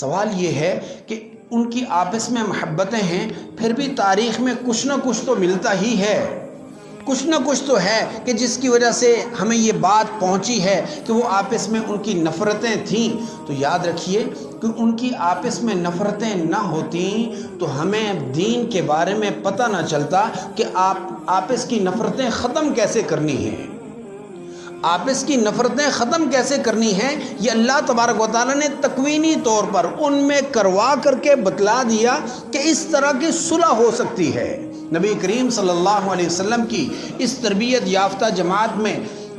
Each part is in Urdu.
سوال یہ ہے کہ ان کی آپس میں محبتیں ہیں، پھر بھی تاریخ میں کچھ نہ کچھ تو ملتا ہی ہے، کچھ نہ کچھ تو ہے کہ جس کی وجہ سے ہمیں یہ بات پہنچی ہے کہ وہ آپس میں ان کی نفرتیں تھیں۔ تو یاد رکھیے کہ ان کی آپس میں نفرتیں نہ ہوتیں تو ہمیں دین کے بارے میں پتہ نہ چلتا کہ آپس کی نفرتیں ختم کیسے کرنی ہیں، آپس کی نفرتیں ختم کیسے کرنی ہیں۔ یہ اللہ تبارک و تعالیٰ نے تکوینی طور پر ان میں کروا کر کے بتلا دیا کہ اس طرح کی صلح ہو سکتی ہے۔ نبی کریم صلی اللہ علیہ وسلم کی اس تربیت یافتہ جماعت میں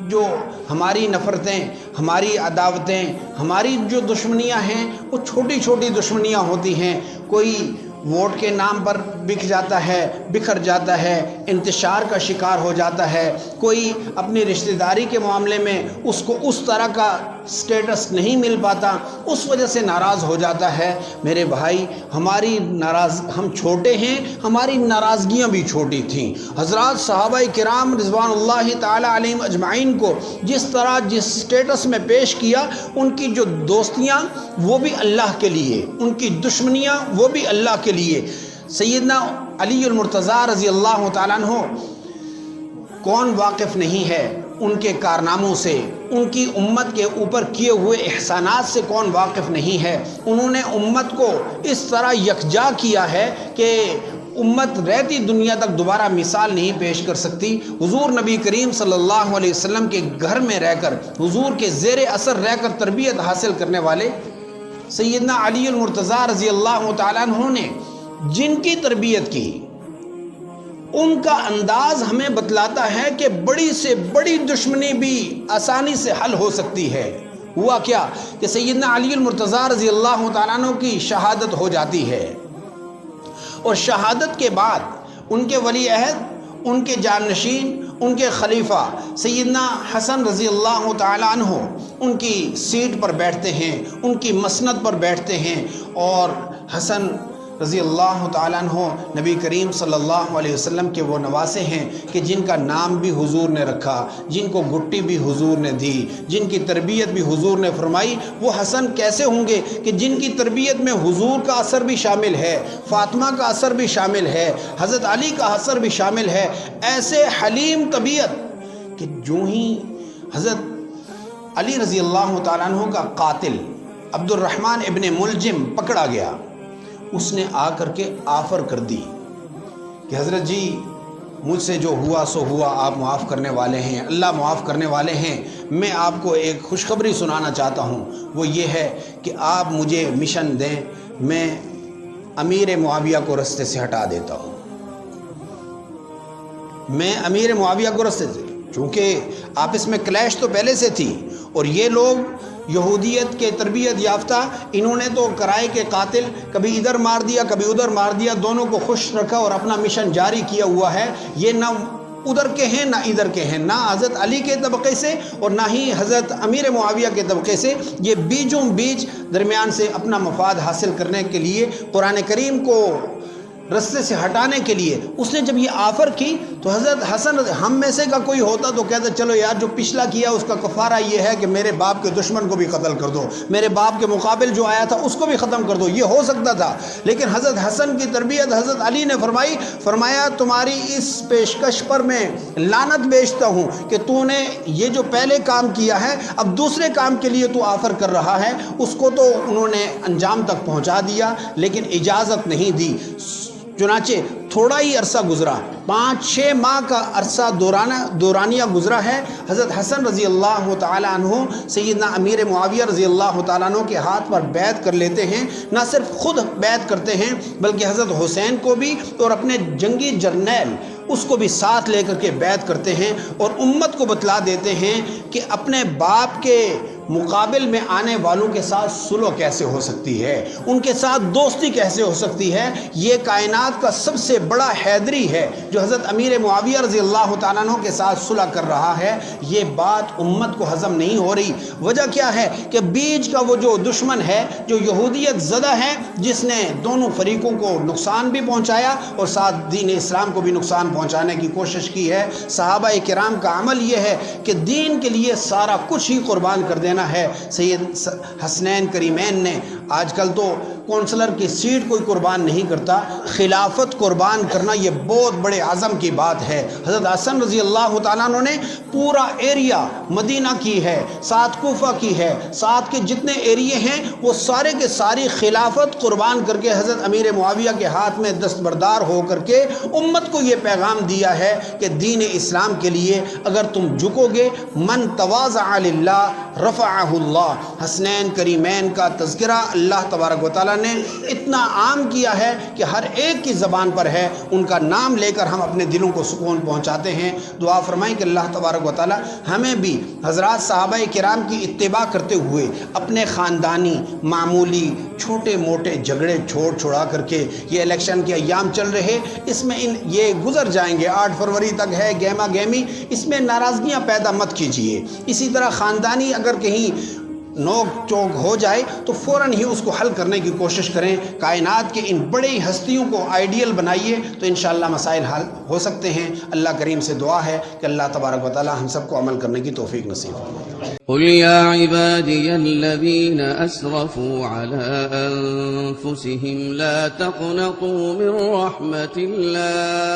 جو ہماری نفرتیں، ہماری عداوتیں، ہماری جو دشمنیاں ہیں وہ چھوٹی چھوٹی دشمنیاں ہوتی ہیں۔ کوئی ووٹ کے نام پر بکھر جاتا ہے، انتشار کا شکار ہو جاتا ہے، کوئی اپنی رشتہ داری کے معاملے میں اس کو اس طرح کا سٹیٹس نہیں مل پاتا، اس وجہ سے ناراض ہو جاتا ہے۔ میرے بھائی، ہم چھوٹے ہیں، ہماری ناراضگیاں بھی چھوٹی تھیں۔ حضرات صحابہ کرام رضوان اللہ تعالی علیہم اجمعین کو جس طرح جس سٹیٹس میں پیش کیا، ان کی جو دوستیاں وہ بھی اللہ کے لیے، ان کی دشمنیاں وہ بھی اللہ کے لیے۔ سیدنا علی المرتضیٰ رضی اللہ تعالیٰ عنہ، کون واقف نہیں ہے ان کے کارناموں سے، ان کی امت کے اوپر کیے ہوئے احسانات سے کون واقف نہیں ہے۔ انہوں نے امت کو اس طرح یکجا کیا ہے کہ امت رہتی دنیا تک دوبارہ مثال نہیں پیش کر سکتی۔ حضور نبی کریم صلی اللہ علیہ وسلم کے گھر میں رہ کر، حضور کے زیر اثر رہ کر تربیت حاصل کرنے والے سیدنا علی المرتضیٰ رضی اللہ تعالیٰ عنہ نے جن کی تربیت کی، ان کا انداز ہمیں بتلاتا ہے کہ بڑی سے بڑی دشمنی بھی آسانی سے حل ہو سکتی ہے۔ ہوا کیا کہ سیدنا علی المرتضیٰ رضی اللہ تعالیٰ عنہ کی شہادت ہو جاتی ہے، اور شہادت کے بعد ان کے ولی عہد، ان کے جانشین، ان کے خلیفہ سیدنا حسن رضی اللہ تعالیٰ عنہ ان کی سیٹ پر بیٹھتے ہیں، ان کی مسند پر بیٹھتے ہیں، اور حسن رضی اللہ تعالیٰ عنہ نبی کریم صلی اللہ علیہ وسلم کے وہ نواسے ہیں کہ جن کا نام بھی حضور نے رکھا، جن کو گٹی بھی حضور نے دی، جن کی تربیت بھی حضور نے فرمائی۔ وہ حسن کیسے ہوں گے کہ جن کی تربیت میں حضور کا اثر بھی شامل ہے، فاطمہ کا اثر بھی شامل ہے، حضرت علی کا اثر بھی شامل ہے۔ ایسے حلیم طبیعت کہ جو ہی حضرت علی رضی اللہ تعالیٰ عنہ کا قاتل عبد الرحمن ابن ملجم پکڑا گیا، اس نے آ کر کے آفر کر دی کہ حضرت جی، مجھ سے جو ہوا سو ہوا، آپ معاف کرنے والے ہیں، اللہ معاف کرنے والے ہیں۔ میں آپ کو ایک خوشخبری سنانا چاہتا ہوں، وہ یہ ہے کہ آپ مجھے مشن دیں، میں امیر معاویہ کو رستے سے ہٹا دیتا ہوں۔ میں امیر معاویہ کو رستے سے، چونکہ آپس میں کلیش تو پہلے سے تھی، اور یہ لوگ یہودیت کے تربیت یافتہ، انہوں نے تو کرائے کے قاتل کبھی ادھر مار دیا کبھی ادھر مار دیا، دونوں کو خوش رکھا اور اپنا مشن جاری کیا ہوا ہے۔ یہ نہ ادھر کے ہیں نہ ادھر کے ہیں، نہ حضرت علی کے طبقے سے اور نہ ہی حضرت امیر معاویہ کے طبقے سے، یہ بیچوں بیچ درمیان سے اپنا مفاد حاصل کرنے کے لیے، قرآن کریم کو رستے سے ہٹانے کے لیے اس نے جب یہ آفر کی تو حضرت حسن، ہم میں سے کا کوئی ہوتا تو کہتا چلو یار، جو پچھلا کیا اس کا کفارہ یہ ہے کہ میرے باپ کے دشمن کو بھی قتل کر دو، میرے باپ کے مقابل جو آیا تھا اس کو بھی ختم کر دو، یہ ہو سکتا تھا۔ لیکن حضرت حسن کی تربیت حضرت علی نے فرمایا تمہاری اس پیشکش پر میں لعنت بیچتا ہوں کہ تو نے یہ جو پہلے کام کیا ہے، اب دوسرے کام کے لیے تو آفر کر رہا ہے۔ اس کو تو انہوں نے انجام تک پہنچا دیا لیکن اجازت نہیں دی۔ چنانچہ تھوڑا ہی عرصہ گزرا، 5-6 ماہ کا عرصہ دورانیہ گزرا ہے۔ حضرت حسن رضی اللہ تعالیٰ عنہ سیدنا امیر معاویہ رضی اللہ تعالیٰ عنہ کے ہاتھ پر بیعت کر لیتے ہیں، نہ صرف خود بیعت کرتے ہیں بلکہ حضرت حسین کو بھی اور اپنے جنگی جرنیل اس کو بھی ساتھ لے کر کے بیعت کرتے ہیں، اور امت کو بتلا دیتے ہیں کہ اپنے باپ کے مقابل میں آنے والوں کے ساتھ صلح کیسے ہو سکتی ہے، ان کے ساتھ دوستی کیسے ہو سکتی ہے۔ یہ کائنات کا سب سے بڑا حیدری ہے جو حضرت امیر معاویہ رضی اللہ تعالیٰ عنہ کے ساتھ صلح کر رہا ہے۔ یہ بات امت کو ہضم نہیں ہو رہی۔ وجہ کیا ہے کہ بیچ کا وہ جو دشمن ہے، جو یہودیت زدہ ہے، جس نے دونوں فریقوں کو نقصان بھی پہنچایا اور ساتھ دین اسلام کو بھی نقصان پہنچانے کی کوشش کی ہے۔ صحابہ کرام کا عمل یہ ہے کہ دین کے لیے سارا کچھ ہی قربان کر دینا دینا ہے. سید حسنین کریمین نے آج کل تو کونسلر کی سیٹ کوئی قربان نہیں کرتا, خلافت قربان کرنا یہ بہت بڑے عزم کی بات ہے. حضرت حسن رضی اللہ تعالیٰ عنہ نے پورا ایریا مدینہ کی ہے, ساتھ کوفہ کی ہے, ساتھ کے جتنے ایریے ہیں وہ سارے کے ساری خلافت قربان کر کے حضرت امیر معاویہ کے ہاتھ میں دستبردار ہو کر کے امت کو یہ پیغام دیا ہے کہ دین اسلام کے لیے اگر تم جھکو گے, من تواضع للہ رفعہ اللہ. حسنین کریمین کا تذکرہ اللہ تبارک و تعالیٰ نے اتنا عام کیا ہے کہ ہر ایک کی زبان پر ہے. ان کا نام لے کر ہم اپنے دلوں کو سکون پہنچاتے ہیں. دعا فرمائیں کہ اللہ تبارک و تعالیٰ ہمیں بھی حضرات صحابہ کرام کی اتباع کرتے ہوئے اپنے خاندانی معمولی چھوٹے موٹے جھگڑے چھوڑا کر کے, یہ الیکشن کے ایام چل رہے اس میں یہ گزر جائیں گے, 8 فروری تک ہے گہما گہمی, اس میں ناراضگیاں پیدا مت کیجیے. اسی طرح خاندانی اگر کہیں نوک چوک ہو جائے تو فوراً ہی اس کو حل کرنے کی کوشش کریں. کائنات کے ان بڑی ہستیوں کو آئیڈیل بنائیے تو انشاءاللہ مسائل حل ہو سکتے ہیں. اللہ کریم سے دعا ہے کہ اللہ تبارک و تعالی ہم سب کو عمل کرنے کی توفیق نصیب فرمائے. قل يا عبادي الذين أسرفوا على أنفسهم لا تقنطوا من رحمة الله